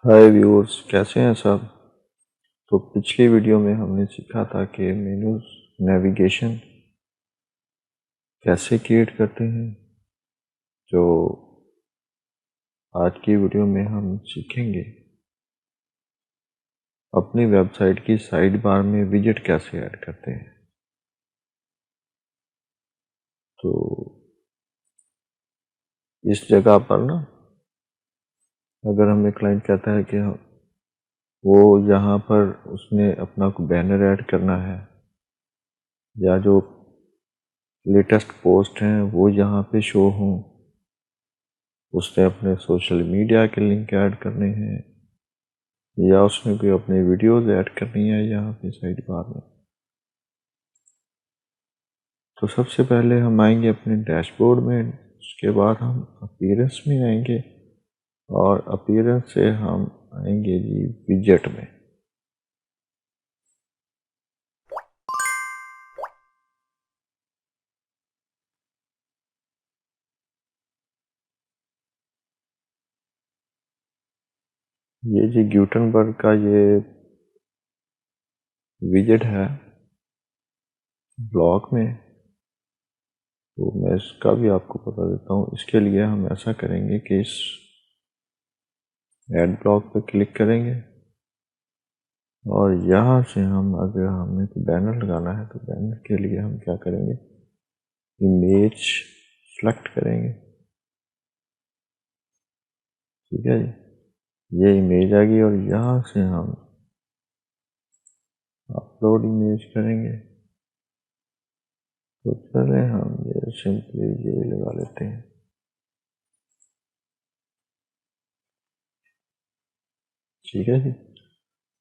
हाय viewers, कैसे हैं सब। तो पिछली वीडियो में हमने सीखा था कि मेनूज नेविगेशन कैसे क्रिएट करते हैं। जो आज की वीडियो में हम सीखेंगे अपनी वेबसाइट की साइड बार में विजेट कैसे ऐड करते हैं। तो इस जगह पर ना, अगर हमें क्लाइंट कहता है कि वो यहाँ पर उसने अपना कोई बैनर ऐड करना है या जो लेटेस्ट पोस्ट हैं वो यहाँ पे शो हों, उसने अपने सोशल मीडिया के लिंक ऐड करने हैं या उसने कोई अपनी वीडियोस ऐड करनी है यहाँ पे साइड बार में, तो सबसे पहले हम आएंगे अपने डैशबोर्ड में। उसके बाद हम अपीयरेंस में आएंगे और अपीयरेंस से हम आएंगे जी विजेट में। ये जी ग्यूटनबर्ग का ये विजेट है ब्लॉक में, तो मैं इसका भी आपको बता देता हूँ। इसके लिए हम ऐसा करेंगे कि इस ऐड ब्लॉक पे क्लिक करेंगे और यहाँ से हम, अगर हमें कोई बैनर लगाना है तो बैनर के लिए हम क्या करेंगे, इमेज सेलेक्ट करेंगे। ठीक है जी, ये इमेज आ गई और यहाँ से हम अपलोड इमेज करेंगे। तो चले हम ये सिंपली ये लगा लेते हैं। ठीक है जी,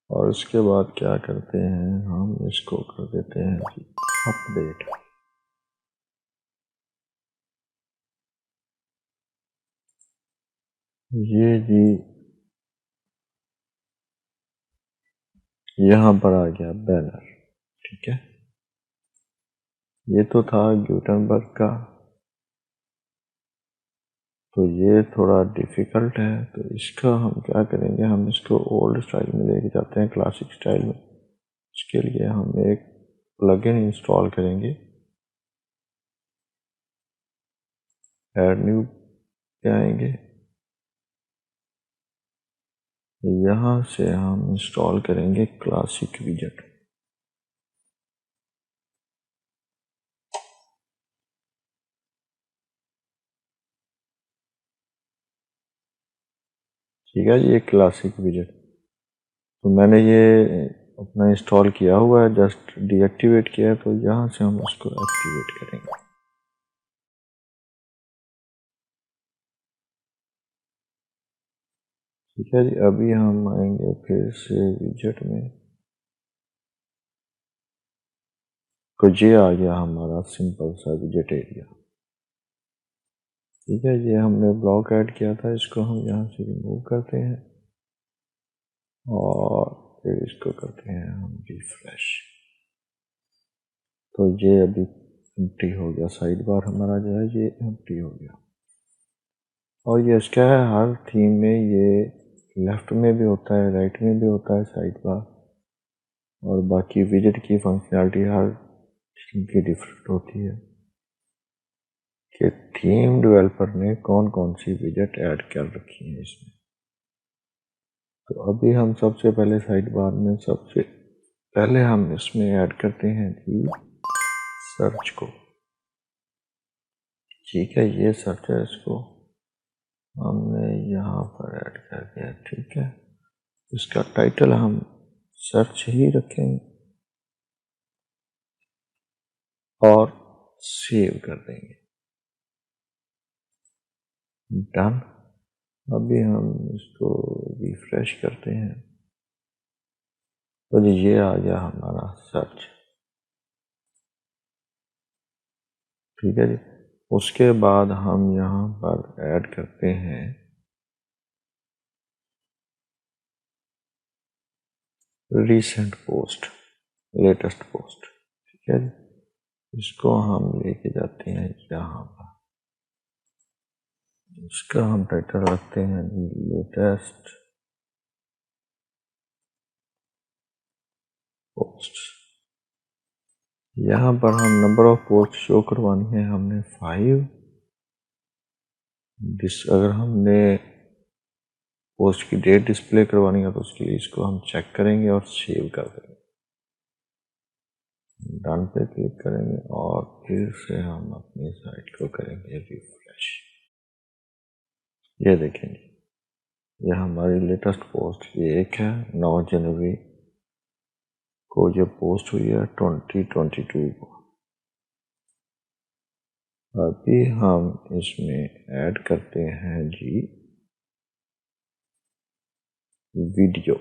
और उसके बाद क्या करते हैं, हम इसको कर देते हैं जी अपडेट। ये जी यहाँ पर आ गया बैनर। ठीक है, ये तो था ग्यूटनबर्ग का, तो ये थोड़ा डिफ़िकल्ट है। तो इसका हम क्या करेंगे, हम इसको ओल्ड स्टाइल में लेके जाते हैं, क्लासिक स्टाइल में। इसके लिए हम एक प्लगइन इंस्टॉल करेंगे। ऐड न्यू पे आएंगे, यहाँ से हम इंस्टॉल करेंगे क्लासिक विजेट। ठीक है जी, ये क्लासिक विजेट तो मैंने ये अपना इंस्टॉल किया हुआ है, जस्ट डीएक्टिवेट किया है। तो यहाँ से हम उसको एक्टिवेट करेंगे। ठीक है जी, अभी हम आएंगे फिर से विजेट में। तो ये आ गया हमारा सिंपल सा विजेट एरिया। ठीक है, ये हमने ब्लॉक ऐड किया था, इसको हम यहाँ से रिमूव करते हैं और फिर इसको करते हैं हम रिफ्रेश। तो ये अभी एम्प्टी हो गया, साइड बार हमारा जो है ये एम्प्टी हो गया। और ये इसका है, हर थीम में ये लेफ्ट में भी होता है, राइट में भी होता है साइड बार, और बाकी विजेट की फंक्शनैलिटी हर थीम की डिफरेंट होती है कि थीम डेवलपर ने कौन कौन सी विजेट ऐड कर रखी है इसमें। तो अभी हम सबसे पहले साइड बार में सबसे पहले हम इसमें ऐड करते हैं कि सर्च को। ठीक है, ये सर्च है, इसको हमने यहाँ पर ऐड कर दिया। ठीक है, इसका टाइटल हम सर्च ही रखेंगे और सेव कर देंगे। डन। अभी हम इसको रिफ्रेश करते हैं तो ये आ गया हमारा सर्च। ठीक है जी, उसके बाद हम यहाँ पर ऐड करते हैं रीसेंट पोस्ट, लेटेस्ट पोस्ट। ठीक है जी, इसको हम लेके जाते हैं यहाँ पर। इसका हम टाइटल रखते हैं लेटेस्ट पोस्ट। यहाँ पर हम नंबर ऑफ पोस्ट शो करवानी है हमने 5। अगर हमने पोस्ट की डेट डिस्प्ले करवानी है तो उसके लिए इसको हम चेक करेंगे और सेव कर देंगे। डन पे क्लिक करेंगे और फिर से हम अपनी साइट को करेंगे रिफ्रेश। ये देखेंगे, ये हमारी लेटेस्ट पोस्ट ये एक है 9 जनवरी को जो पोस्ट हुई है 2022 को। अभी हम इसमें ऐड करते हैं जी वीडियो।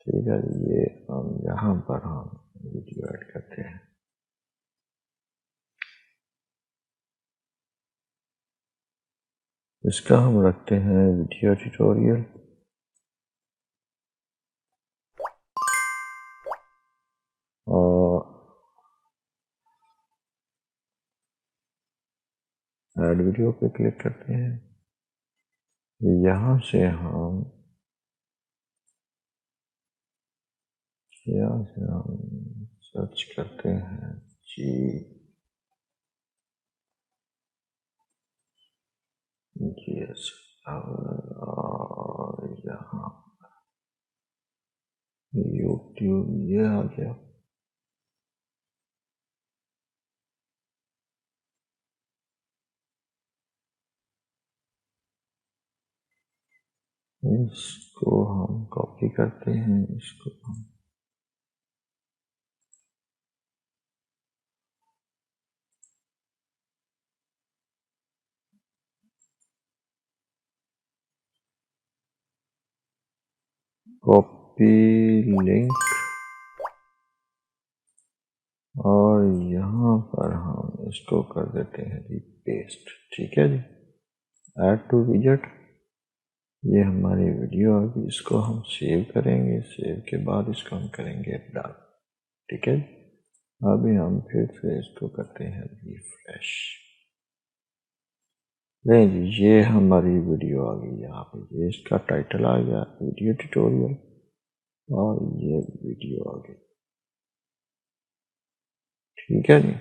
ठीक है, ये हम यहाँ पर हम वीडियो ऐड करते हैं। इसका हम रखते हैं वीडियो ट्यूटोरियल। और ऐड वीडियो पे क्लिक करते हैं। यहाँ से हम सर्च करते हैं जी जीएस और यहाँ यूट्यूब ये आ गया। इसको हम कॉपी करते हैं, इसको हम कॉपी लिंक और यहाँ पर हम इसको कर देते हैं जी पेस्ट। ठीक है जी, ऐड टू विजेट। ये हमारी वीडियो आ गई, इसको हम सेव करेंगे। सेव के बाद इसको हम करेंगे डन। ठीक है, अभी हम फिर से इसको करते हैं रिफ्रेश। नहीं जी, ये हमारी वीडियो आ गई यहाँ पे। ये इसका टाइटल आ गया वीडियो ट्यूटोरियल और ये वीडियो आ गई। ठीक है जी,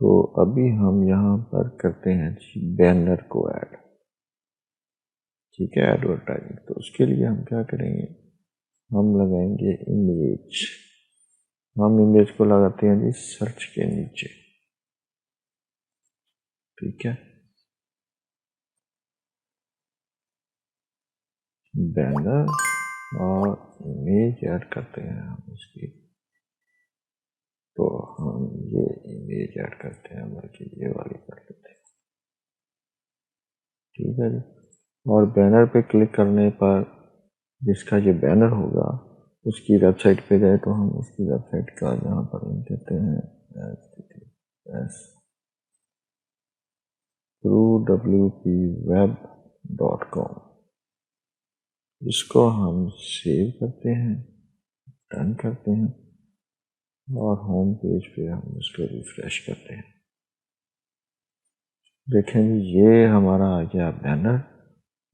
तो अभी हम यहाँ पर करते हैं जी बैनर को ऐड। ठीक है, एडवर्टाइजिंग। तो उसके लिए हम क्या करेंगे, हम लगाएंगे इमेज। हम इमेज को लगाते हैं जी सर्च के नीचे। ठीक है, बैनर और इमेज ऐड करते हैं हम इसकी। तो हम ये इमेज ऐड करते हैं, बल्कि ये वाली कर लेते हैं। ठीक है जी, और बैनर पे क्लिक करने पर जिसका ये बैनर होगा उसकी वेबसाइट पे गए तो हम उसकी वेबसाइट का यहाँ पर लिंक देते हैं www.web.com। इसको हम सेव करते हैं, डन करते हैं और होम पेज पे हम इसको रिफ्रेश करते हैं। देखें जी, ये हमारा आ गया बैनर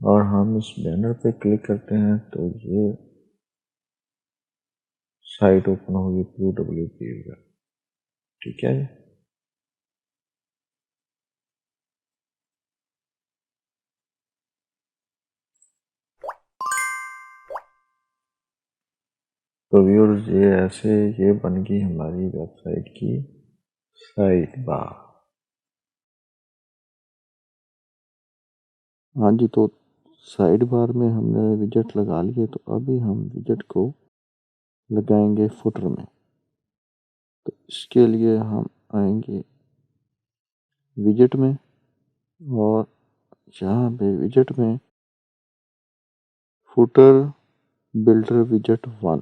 और हम इस बैनर पे क्लिक करते हैं तो ये साइट ओपन होगी www का। ठीक है, तो व्यूअर्स ये ऐसे ये बन गई हमारी वेबसाइट की साइट बार। हाँ जी, तो साइड बार में हमने विजेट लगा लिए, तो अभी हम विजेट को लगाएंगे फुटर में। तो इसके लिए हम आएंगे विजेट में और यहाँ पे विजेट में फुटर बिल्डर विजेट 1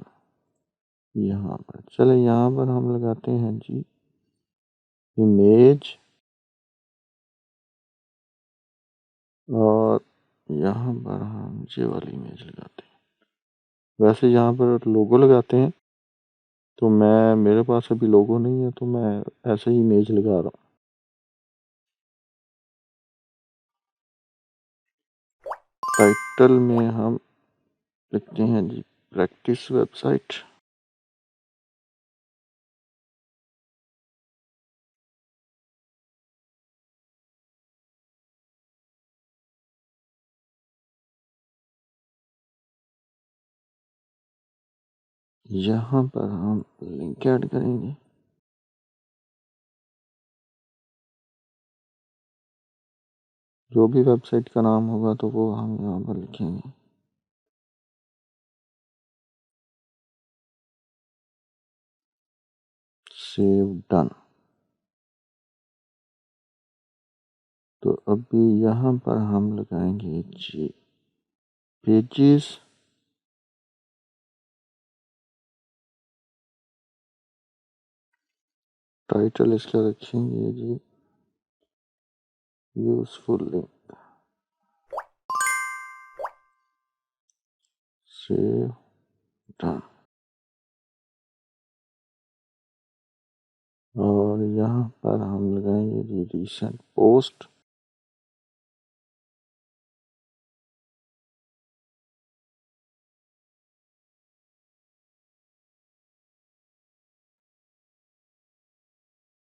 यहाँ पर। चले यहाँ पर हम लगाते हैं जी इमेज और यहाँ पर हम ये वाली इमेज लगाते हैं। वैसे यहाँ पर लोगो लगाते हैं, तो मेरे पास अभी लोगो नहीं है तो मैं ऐसे ही इमेज लगा रहा हूँ। टाइटल में हम लिखते हैं जी प्रैक्टिस वेबसाइट। यहाँ पर हम लिंक ऐड करेंगे। जो भी वेबसाइट का नाम होगा तो वो हम यहाँ पर लिखेंगे। Save done. तो अभी यहाँ पर हम लगाएंगे जी पेजेस। टाइटल इसका रखेंगे जी यूजफुल लिंक। Save done. और यहाँ पर हम लगाएंगे जी रिसेंट पोस्ट।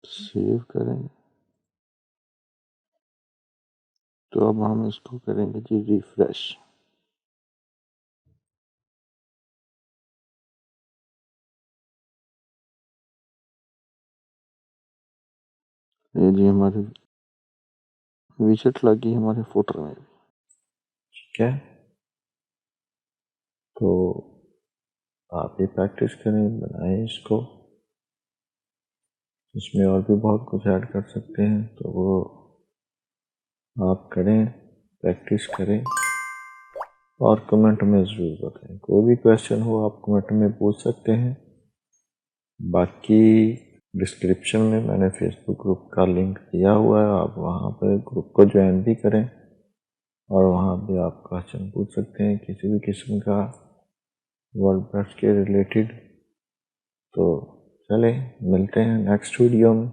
सेव करेंगे तो अब हम इसको करेंगे जी रिफ्रेश। ये जी हमारे विजिट लगी हमारे फुटर में। ठीक है, तो आप ये प्रैक्टिस करें, बनाएं इसको। इसमें और भी बहुत कुछ ऐड कर सकते हैं तो वो आप करें, प्रैक्टिस करें और कमेंट में ज़रूर बताएं। कोई भी क्वेश्चन हो आप कमेंट में पूछ सकते हैं। बाकी डिस्क्रिप्शन में मैंने फेसबुक ग्रुप का लिंक दिया हुआ है, आप वहाँ पर ग्रुप को ज्वाइन भी करें और वहाँ भी आप क्वेश्चन पूछ सकते हैं किसी भी किस्म का वर्डप्रेस के रिलेटेड। तो चलें मिलते हैं नेक्स्ट वीडियो में।